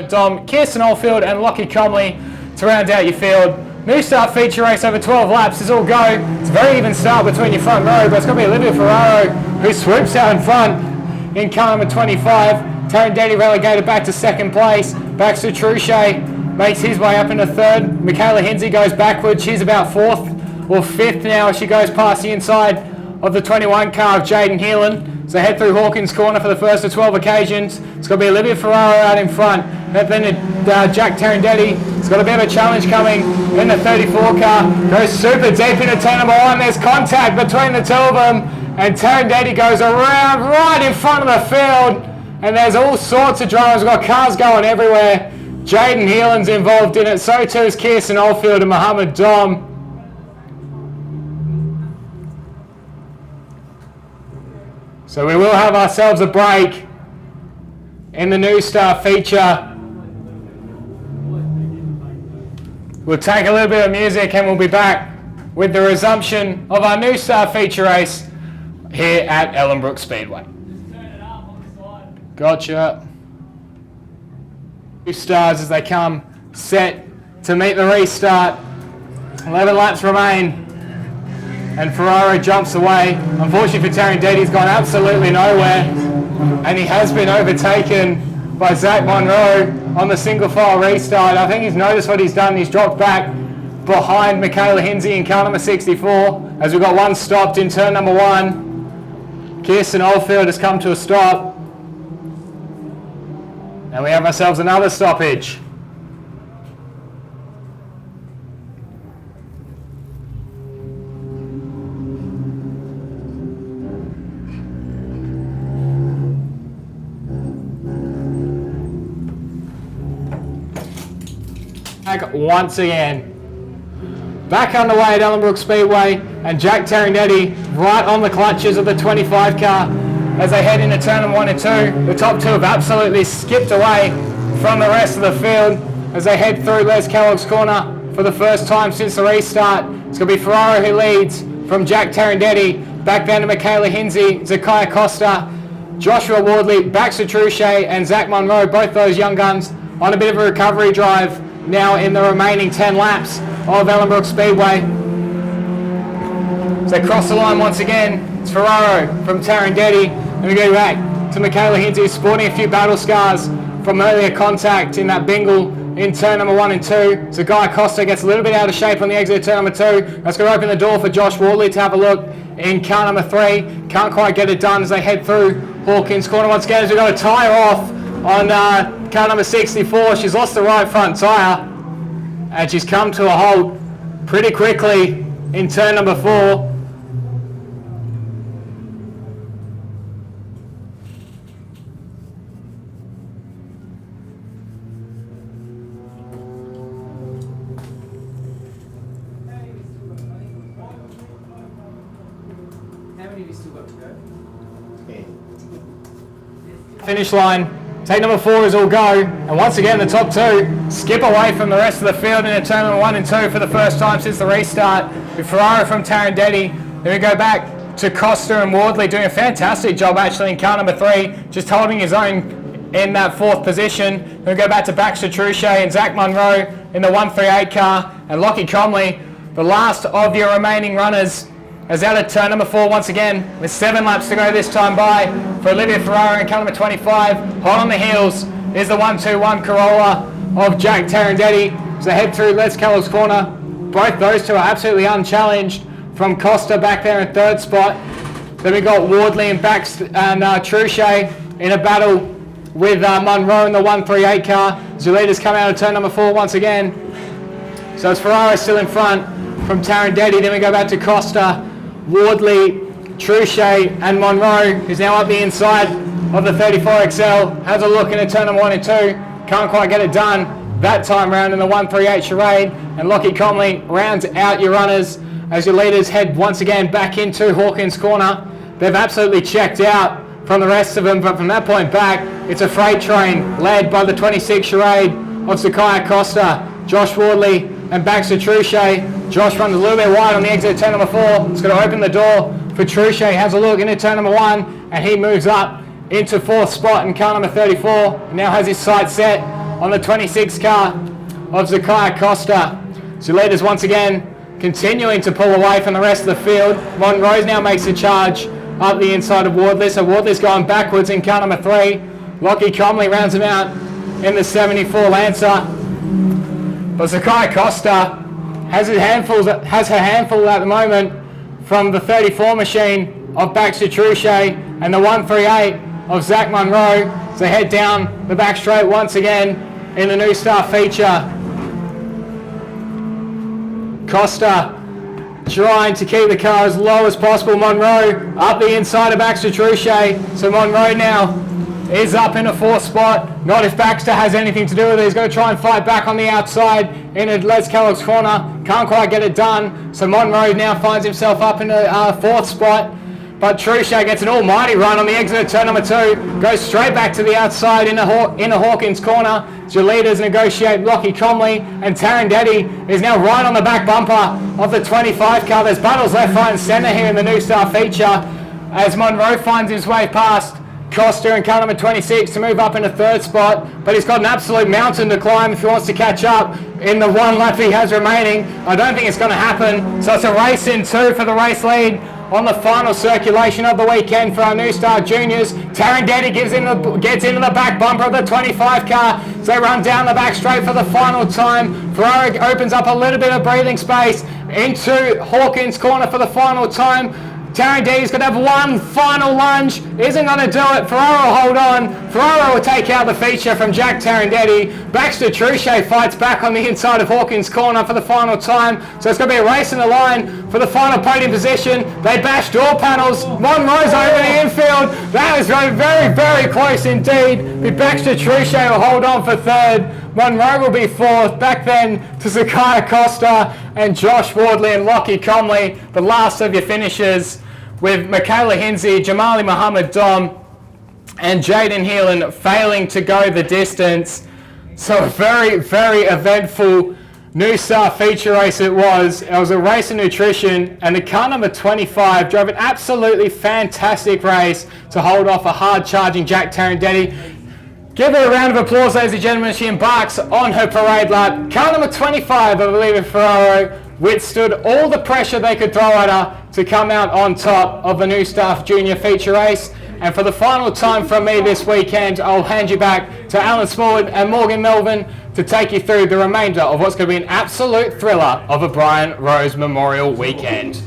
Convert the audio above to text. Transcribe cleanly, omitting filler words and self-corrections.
Dom, Kirsten Oldfield and Lockie Comley to round out your field. New start feature race over 12 laps is all go. It's a very even start between your front row, but it's going to be Olivia Ferraro who swoops out in front in car number 25. Tarandini relegated back to second place. Baxter Truchet makes his way up into third. Michaela Hinsey goes backwards. She's about fourth or fifth now. She goes past the inside of the 21 car of Jaden Heelan. So head through Hawkins Corner for the first of 12 occasions. It's going to be Olivia Ferraro out in front. Then Jack Tarandetti. It's got a bit of a challenge coming in the 34 car. Goes super deep into turn number one. There's contact between the two of them. And Tarandetti goes around right in front of the field. And there's all sorts of dramas. We've got cars going everywhere. Jaden Heelan's involved in it. So too is Kirsten Oldfield and Mohammed Dom. So we will have ourselves a break in the New Star feature. We'll take a little bit of music and we'll be back with the resumption of our New Star feature race here at Ellenbrook Speedway. Gotcha. New Stars as they come set to meet the restart. 11 laps remain. And Ferraro jumps away. Unfortunately for Tarandetti, he's gone absolutely nowhere. And he has been overtaken by Zach Monroe on the single file restart. I think he's noticed what he's done. He's dropped back behind Michaela Hinsey in car number 64. As we've got one stopped in turn number one. Kirsten Oldfield has come to a stop. And we have ourselves another stoppage. Once again, back underway at Ellenbrook Speedway, and Jack Tarandetti right on the clutches of the 25 car as they head into turn number 1 and 2. The top two have absolutely skipped away from the rest of the field as they head through Les Kellogg's corner for the first time since the restart. It's going to be Ferraro who leads from Jack Tarandetti, back down to Michaela Hinsey, Zakiah Costa, Joshua Wardley, Baxter Truchet and Zach Monroe, both those young guns on a bit of a recovery drive now in the remaining 10 laps of Ellenbrook Speedway. So they cross the line once again. It's Ferraro from Tarandetti. And we go back to Michaela Hinsey, sporting a few battle scars from earlier contact in that bingle in turn number 1 and 2. Zakiah Costa gets a little bit out of shape on the exit of turn number 2. That's going to open the door for Josh Wardley to have a look in car number 3. Can't quite get it done as they head through Hawkins Corner once again as we've got a tyre off on car number 64. She's lost the right front tyre and she's come to a halt pretty quickly in turn number 4. Finish line. Take number 4 is all go, and once again the top two skip away from the rest of the field into turn number 1 and 2 for the first time since the restart. With Ferraro from Tarandetti, then we go back to Costa and Wardley doing a fantastic job actually in car number 3, just holding his own in that 4th position. Then we go back to Baxter Truchet and Zach Monroe in the 138 car, and Lockie Comley, the last of your remaining runners, as out of turn number 4 once again, with 7 laps to go this time by for Olivia Ferraro in car number 25. Hot on the heels is the 121 Corolla of Jack Tarandetti as they head through Les Kellogg's corner. Both those two are absolutely unchallenged from Costa back there in 3rd spot. Then we got Wardley and Baxter and Truchet in a battle with Monroe in the 138 car. Zulitas come out of turn number 4 once again. So it's Ferraro still in front from Tarandetti. Then we go back to Costa, Wardley, Truchet and Monroe, who's now up the inside of the 34XL. Has a look into turn number 1 and 2. Can't quite get it done that time round in the 138 Charade. And Lockie Comley rounds out your runners as your leaders head once again back into Hawkins Corner. They've absolutely checked out from the rest of them, but from that point back, it's a freight train led by the 26 Charade of Zakiah Costa, Josh Wardley and Baxter Truchet. Josh runs a little bit wide on the exit of turn number 4. It's going to open the door for Truchet. Has a look into turn number 1 and he moves up into 4th spot in car number 34. Now has his sights set on the 26 car of Zakiah Costa. So leaders once again continuing to pull away from the rest of the field. Monrose now makes a charge up the inside of Wardley. So Wardley's going backwards in car number 3. Lockie Comley rounds him out in the 74 Lancer. But Zakiah Costa has her handful at the moment from the 34 machine of Baxter Truchet and the 138 of Zach Monroe. So head down the back straight once again in the New Star feature. Costa trying to keep the car as low as possible. Monroe up the inside of Baxter Truchet. So Monroe now is up in a 4th spot. Not if Baxter has anything to do with it. He's going to try and fight back on the outside in Les Kellogg's corner. Can't quite get it done. So Monroe now finds himself up in a 4th spot. But Truchet gets an almighty run on the exit of turn number 2. Goes straight back to the outside in a Hawkins corner. So your leaders negotiate Lockie Comley, and Tarandetti is now right on the back bumper of the 25 car. There's battles left, right and centre here in the New Star feature as Monroe finds his way past Costa in car number 26 to move up in a 3rd spot, but he's got an absolute mountain to climb if he wants to catch up in the 1 lap he has remaining. I don't think it's going to happen, so it's a race in 2 for the race lead on the final circulation of the weekend for our New Star Juniors. Tarandetti gets into the back bumper of the 25 car, so they run down the back straight for the final time. Ferrari opens up a little bit of breathing space into Hawkins corner for the final time. Tarandetti's going to have one final lunge. Isn't going to do it. Ferraro will hold on. Ferraro will take out the feature from Jack Tarandetti. Baxter Truchet fights back on the inside of Hawkins corner for the final time. So it's going to be a race in the line for the final podium position. They bash door panels. Monroe's over the infield. That was very, very, very close indeed. But Baxter Truchet will hold on for 3rd. Monroe will be 4th. Back then to Zakiah Costa and Josh Wardley and Lockie Comley, the last of your finishers, with Michaela Hinsey, Jamali Muhammad Dom and Jaden Heelan failing to go the distance. So a very, very eventful New Star feature race it was. It was a race of nutrition, and the car number 25 drove an absolutely fantastic race to hold off a hard-charging Jack Tarandetti. Give her a round of applause, ladies and gentlemen. She embarks on her parade lap. Car number 25, I believe, in Ferraro, withstood all the pressure they could throw at her to come out on top of the New Star Junior feature race. And for the final time from me this weekend, I'll hand you back to Alan Smallwood and Morgan Melvin to take you through the remainder of what's going to be an absolute thriller of a Brian Rose Memorial weekend.